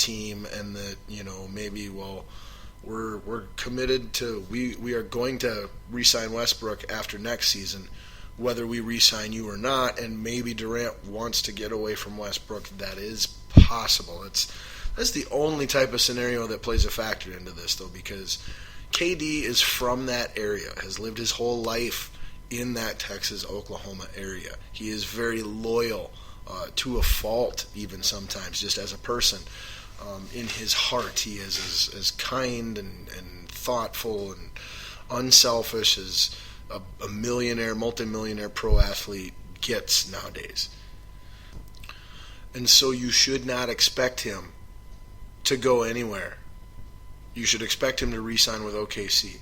team, and that maybe we're committed to we are going to re-sign Westbrook after next season, whether we re-sign you or not, and maybe Durant wants to get away from Westbrook. That is possible. That's the only type of scenario that plays a factor into this, though, because KD is from that area, has lived his whole life in that Texas, Oklahoma area. He is very loyal to a fault, even sometimes, just as a person. In his heart, he is as kind and thoughtful and unselfish as a millionaire, multimillionaire pro athlete gets nowadays. And so you should not expect him to go anywhere. You should expect him to re-sign with OKC.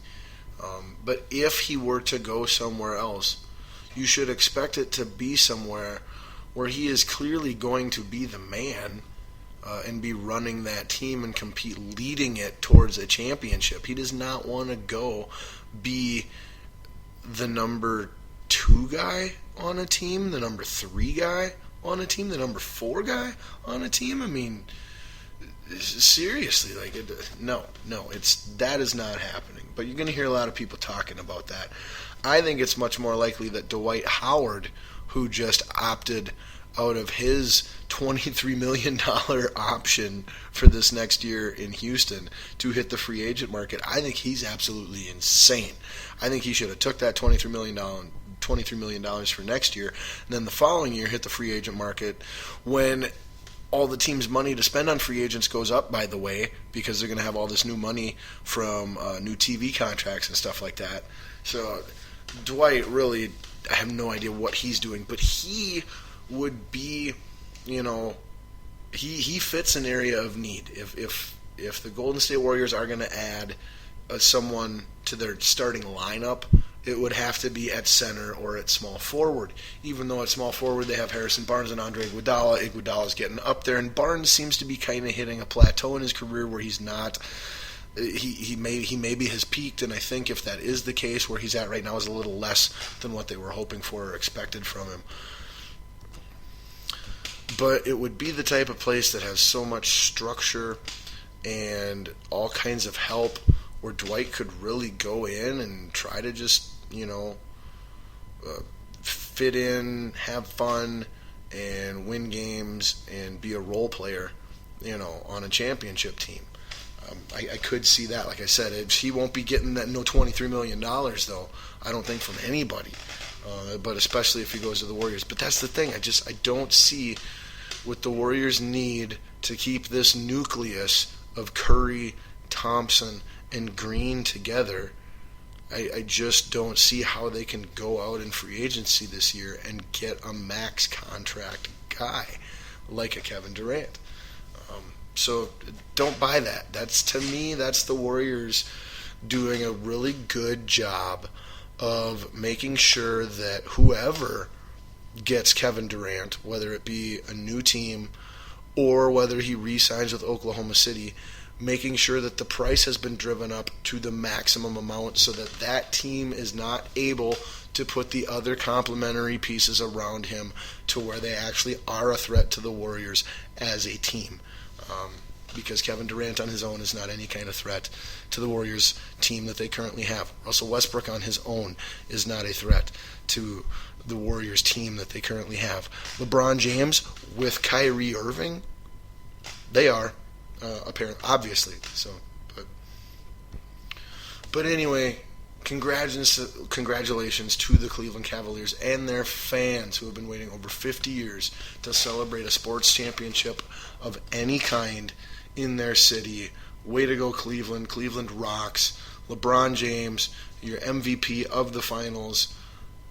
But if he were to go somewhere else, you should expect it to be somewhere where he is clearly going to be the man and be running that team and compete, leading it towards a championship. He does not want to go be the number 2 guy on a team, the number 3 guy on a team, the number 4 guy on a team. I mean, seriously, that is not happening. But you're going to hear a lot of people talking about that. I think it's much more likely that Dwight Howard, who just opted out of his $23 million option for this next year in Houston to hit the free agent market, I think he's absolutely insane. I think he should have took that $23 million for next year, and then the following year hit the free agent market when all the team's money to spend on free agents goes up, by the way, because they're going to have all this new money from new TV contracts and stuff like that. So Dwight, really, I have no idea what he's doing, but he would be, he fits an area of need. If the Golden State Warriors are going to add someone to their starting lineup, it would have to be at center or at small forward. Even though at small forward they have Harrison Barnes and Andre Iguodala. Iguodala's getting up there, and Barnes seems to be kind of hitting a plateau in his career where he's not. He maybe has peaked, and I think if that is the case, where he's at right now is a little less than what they were hoping for or expected from him. But it would be the type of place that has so much structure and all kinds of help where Dwight could really go in and try to just, fit in, have fun, and win games and be a role player, on a championship team. I could see that. Like I said, he won't be getting that $23 million, though, I don't think, from anybody. But especially if he goes to the Warriors. But that's the thing. I don't see what the Warriors need to keep this nucleus of Curry, Thompson, and Green together. I just don't see how they can go out in free agency this year and get a max contract guy like a Kevin Durant. So don't buy that. To me, that's the Warriors doing a really good job of making sure that whoever gets Kevin Durant, whether it be a new team or whether he re-signs with Oklahoma City, making sure that the price has been driven up to the maximum amount so that that team is not able to put the other complementary pieces around him to where they actually are a threat to the Warriors as a team. Because Kevin Durant on his own is not any kind of threat to the Warriors team that they currently have. Russell Westbrook on his own is not a threat to the Warriors team that they currently have. LeBron James with Kyrie Irving, they are. Apparently, obviously. So, but anyway, congratulations to the Cleveland Cavaliers and their fans who have been waiting over 50 years to celebrate a sports championship of any kind in their city. Way to go, Cleveland! Cleveland rocks. LeBron James, your MVP of the finals,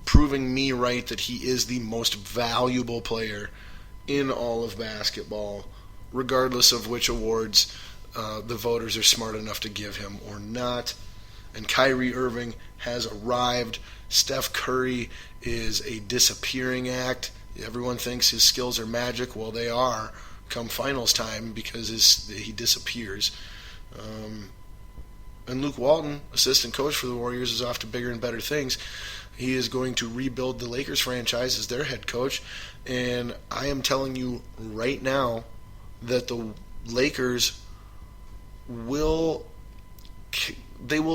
proving me right that he is the most valuable player in all of basketball, regardless of which awards the voters are smart enough to give him or not. And Kyrie Irving has arrived. Steph Curry is a disappearing act. Everyone thinks his skills are magic. Well, they are come finals time because he disappears. And Luke Walton, assistant coach for the Warriors, is off to bigger and better things. He is going to rebuild the Lakers franchise as their head coach. And I am telling you right now that the Lakers will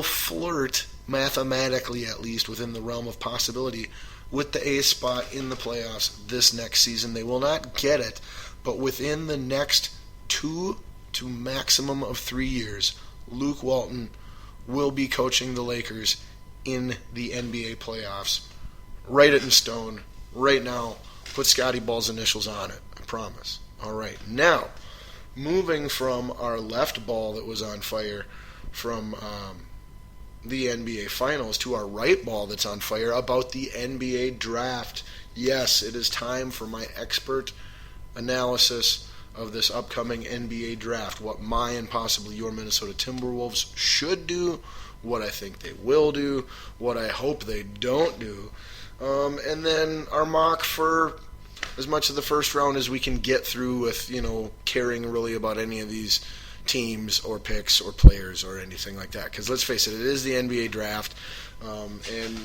flirt, mathematically at least, within the realm of possibility with the A spot in the playoffs this next season. They will not get it, but within the next 2 to maximum of 3 years, Luke Walton will be coaching the Lakers in the NBA playoffs. Write it in stone right now. Put Scotty Ball's initials on it. I promise. All right. Now, moving from our left ball that was on fire from the NBA Finals to our right ball that's on fire about the NBA Draft. Yes, it is time for my expert analysis of this upcoming NBA Draft. What my and possibly your Minnesota Timberwolves should do, what I think they will do, what I hope they don't do, and then our mock for as much of the first round as we can get through with, caring really about any of these teams or picks or players or anything like that. Because let's face it, it is the NBA Draft. And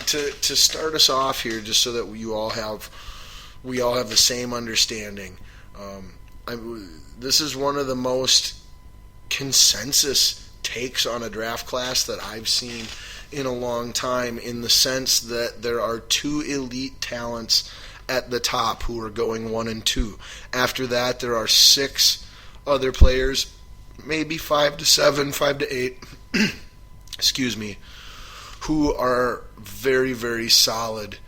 to start us off here, just so that we all have the same understanding, this is one of the most consensus takes on a draft class that I've seen in a long time, in the sense that there are 2 elite talents at the top who are going 1 and 2. After that, there are 6 other players, maybe 5 to 7, 5 to 8, excuse me, who are very, very solid,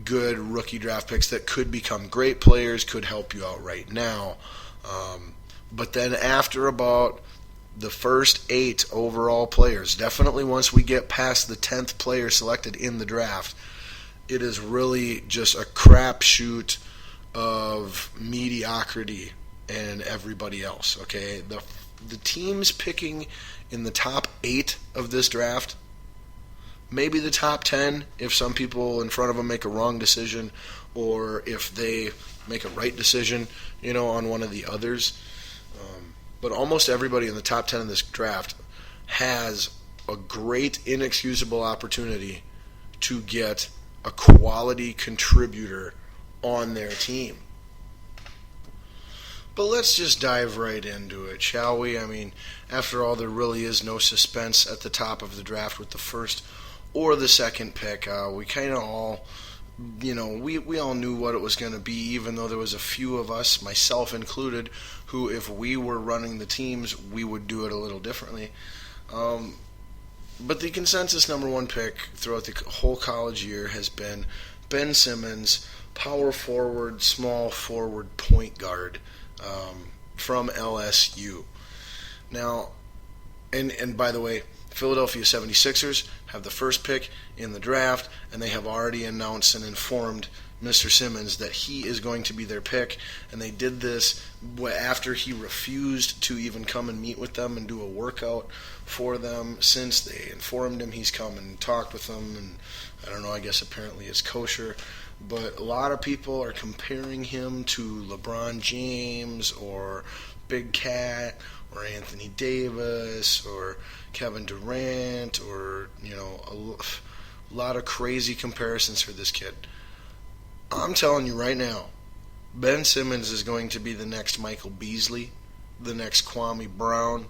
good rookie draft picks that could become great players, could help you out right now. But then after about the first 8 overall players, definitely once we get past the 10th player selected in the draft, it is really just a crapshoot of mediocrity and everybody else. Okay, the teams picking in the top 8 of this draft, maybe the top 10 if some people in front of them make a wrong decision, or if they make a right decision, on one of the others. But almost everybody in the top 10 of this draft has a great, inexcusable opportunity to get a quality contributor on their team. But let's just dive right into it, shall we? I mean, after all, there really is no suspense at the top of the draft with the first or the second pick. We kind of all, we all knew what it was going to be, even though there was a few of us, myself included, who, if we were running the teams, we would do it a little differently. But the consensus number 1 pick throughout the whole college year has been Ben Simmons, power forward, small forward, point guard, from LSU. Now, and by the way, Philadelphia 76ers have the first pick in the draft, and they have already announced and informed Mr. Simmons that he is going to be their pick, and they did this after he refused to even come and meet with them and do a workout for them. Since they informed him, he's come and talked with them, and I don't know, I guess apparently it's kosher. But a lot of people are comparing him to LeBron James or Big Cat or Anthony Davis or Kevin Durant, or, a lot of crazy comparisons for this kid. I'm telling you right now, Ben Simmons is going to be the next Michael Beasley, the next Kwame Brown,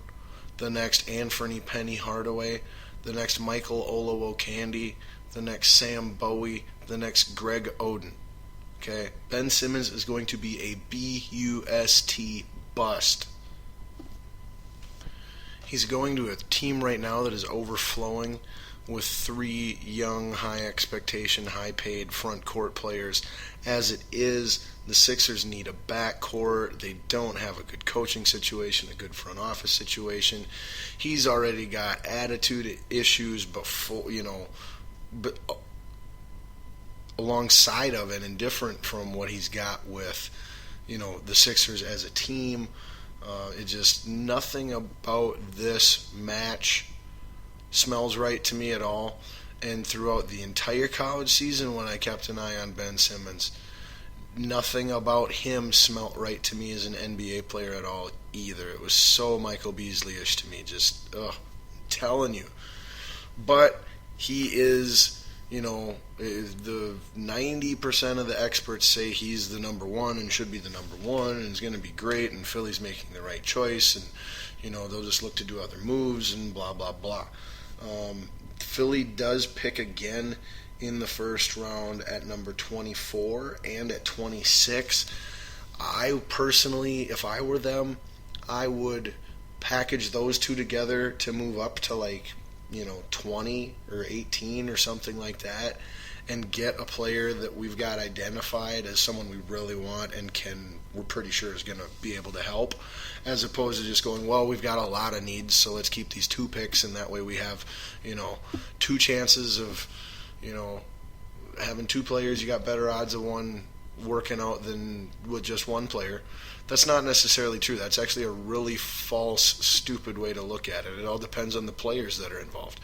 the next Anthony Penny Hardaway, the next Michael Olowokandi, the next Sam Bowie, the next Greg Oden. Okay? Ben Simmons is going to be a B-U-S-T bust. He's going to a team right now that is overflowing with 3 young, high-expectation, high-paid front court players. As it is, the Sixers need a backcourt. They don't have a good coaching situation, a good front office situation. He's already got attitude issues before, but alongside of it, and different from what he's got with, the Sixers as a team. It just, nothing about this match smells right to me at all. And throughout the entire college season, when I kept an eye on Ben Simmons, nothing about him smelt right to me as an NBA player at all either. It was so Michael Beasley-ish to me, just, telling you. But he is, the 90% of the experts say he's the number one and should be the number one and is going to be great, and Philly's making the right choice, and they'll just look to do other moves and blah blah blah. Philly does pick again in the first round at number 24 and at 26. I personally, if I were them, I would package those two together to move up to 20 or 18 or something like that, and get a player that we've got identified as someone we really want and we're pretty sure is going to be able to help, as opposed to just going, well, we've got a lot of needs, so let's keep these 2 picks, and that way we have 2 chances of having 2 players. You got better odds of one working out than with just 1 player. That's not necessarily true. That's actually a really false, stupid way to look at it. It all depends on the players that are involved.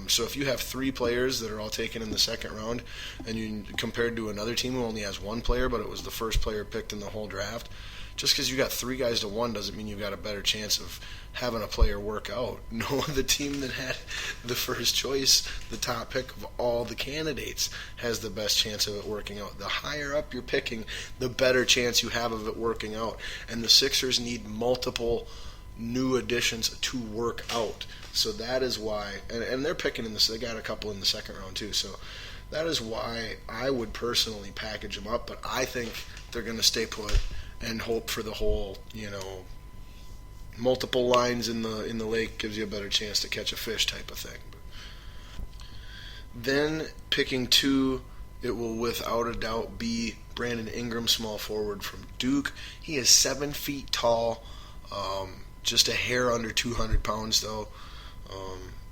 So if you have 3 players that are all taken in the second round, and you compared to another team who only has 1 player, but it was the first player picked in the whole draft, just because you got 3 guys to 1 doesn't mean you've got a better chance of having a player work out. No, the team that had the first choice, the top pick of all the candidates, has the best chance of it working out. The higher up you're picking, the better chance you have of it working out. And the Sixers need multiple new additions to work out. So that is why, and they're picking they got a couple in the second round too, so that is why I would personally package them up, but I think they're going to stay put and hope for the whole, multiple lines in the lake gives you a better chance to catch a fish type of thing. Then picking 2, it will without a doubt be Brandon Ingram, small forward from Duke. He is 7 feet tall, just a hair under 200 pounds though.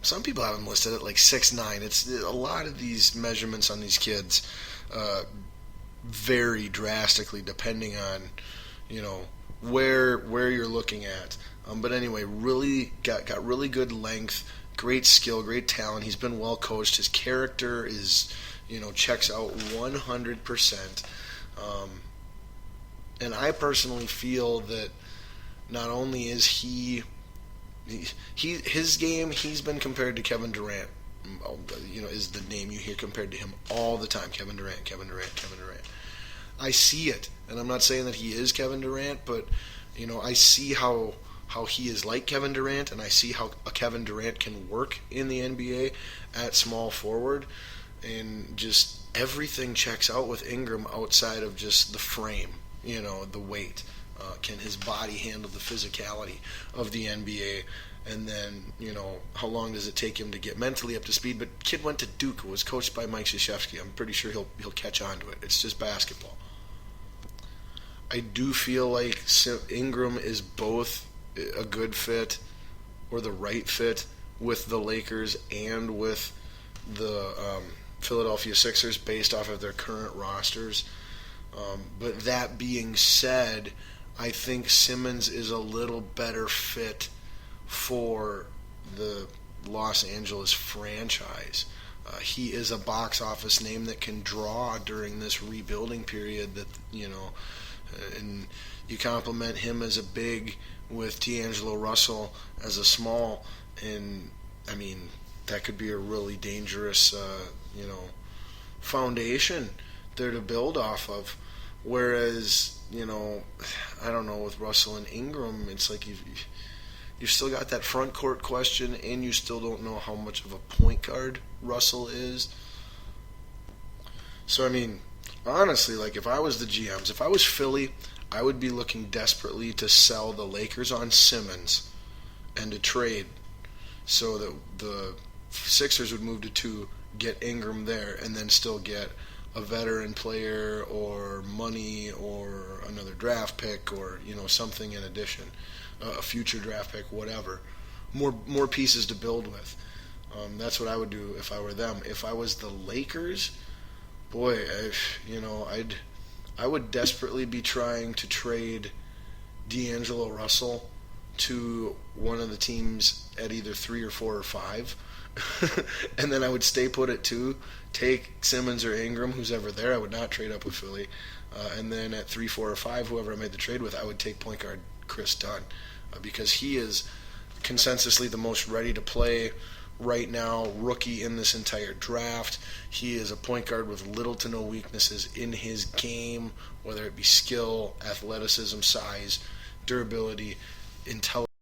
Some people have him listed at 6'9". It's a lot of these measurements on these kids vary drastically depending on where you're looking at. But anyway, really got really good length, great skill, great talent. He's been well coached. His character is checks out 100%. And I personally feel that not only is his game, he's been compared to Kevin Durant. Is the name you hear compared to him all the time. Kevin Durant, Kevin Durant, Kevin Durant. I see it, and I'm not saying that he is Kevin Durant, but I see how he is like Kevin Durant, and I see how a Kevin Durant can work in the NBA at small forward, and just everything checks out with Ingram outside of just the frame, the weight. Can his body handle the physicality of the NBA? And then, how long does it take him to get mentally up to speed? But kid went to Duke, was coached by Mike Krzyzewski. I'm pretty sure he'll catch on to it. It's just basketball. I do feel like Ingram is both a good fit or the right fit with the Lakers and with the Philadelphia Sixers based off of their current rosters. But that being said, I think Simmons is a little better fit for the Los Angeles franchise. He is a box office name that can draw during this rebuilding period that, and you complement him as a big with D'Angelo Russell as a small, and I mean, that could be a really dangerous, foundation there to build off of. Whereas, I don't know, with Russell and Ingram, it's like you've still got that front court question, and you still don't know how much of a point guard Russell is. So, I mean, honestly, if I was the GMs, if I was Philly, I would be looking desperately to sell the Lakers on Simmons and to trade so that the Sixers would move to 2, get Ingram there, and then still get a veteran player or money or another draft pick or something in addition, a future draft pick, whatever, more pieces to build with. That's what I would do if I were them. If I was the Lakers, boy, I would desperately be trying to trade D'Angelo Russell to one of the teams at either 3 or 4 or 5. And then I would stay put at 2, take Simmons or Ingram, who's ever there. I would not trade up with Philly. And then at 3, 4, or 5, whoever I made the trade with, I would take point guard Chris Dunn, because he is consensusly the most ready to play right now, rookie in this entire draft. He is a point guard with little to no weaknesses in his game, whether it be skill, athleticism, size, durability, intelligence.